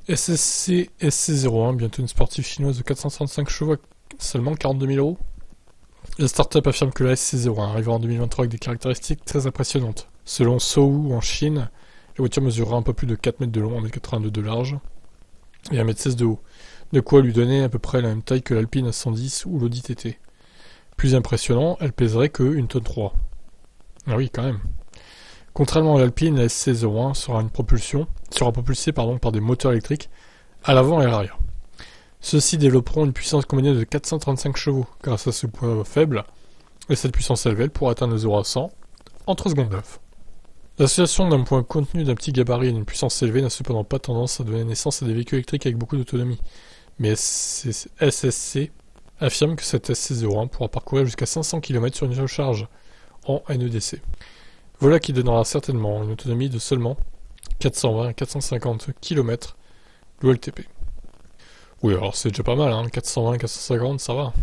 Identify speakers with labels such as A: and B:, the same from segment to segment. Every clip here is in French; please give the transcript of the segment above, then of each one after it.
A: SSC SC01, bientôt une sportive chinoise de 435 chevaux à seulement 42 000 euros. La start-up affirme que la SC01 arrivera en 2023 avec des caractéristiques très impressionnantes. Selon Sohu en Chine, la voiture mesurera un peu plus de 4 mètres de long, 1,82 m de large et 1,16 m de haut. De quoi lui donner à peu près la même taille que l'Alpine A110 ou l'Audi TT. Plus impressionnant, elle pèserait que 1,3 tonne. Ah oui, quand même. Contrairement à l'Alpine, la SC01 sera propulsée par des moteurs électriques à l'avant et à l'arrière. Ceux-ci développeront une puissance combinée de 435 chevaux grâce à ce poids faible, et cette puissance élevée elle pourra atteindre 0 à 100 en 3 secondes 9. L'association d'un point contenu d'un petit gabarit et d'une puissance élevée n'a cependant pas tendance à donner naissance à des véhicules électriques avec beaucoup d'autonomie, mais SSC affirme que cette SC01 pourra parcourir jusqu'à 500 km sur une seule charge en NEDC. Voilà qui donnera certainement une autonomie de seulement 420 à 450 km l'OLTP. Oui, alors c'est déjà pas mal, 420 à 450, ça va.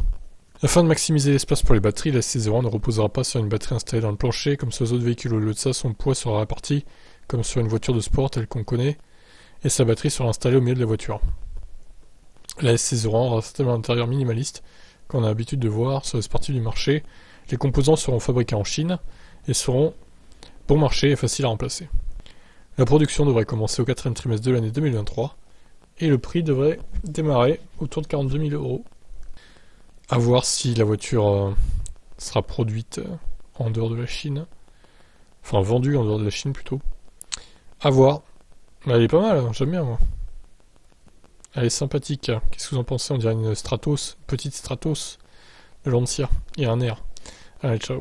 A: Afin de maximiser l'espace pour les batteries, la SC01 ne reposera pas sur une batterie installée dans le plancher comme sur les autres véhicules. Au lieu de ça, son poids sera réparti comme sur une voiture de sport telle qu'on connaît, et sa batterie sera installée au milieu de la voiture. La SC01 aura certainement un intérieur minimaliste, qu'on a l'habitude de voir sur les sportifs du marché. Les composants seront fabriqués en Chine et seront bon marché et faciles à remplacer. La production devrait commencer au 4e trimestre de l'année 2023 et le prix devrait démarrer autour de 42 000 euros. À voir si la voiture sera produite en dehors de la Chine. Enfin, vendue en dehors de la Chine plutôt. À voir. Mais elle est pas mal, j'aime bien moi. Elle est sympathique. Qu'est-ce que vous en pensez? On dirait une Stratos, une petite Stratos de Lancia. Il y a un air. Allez, ciao.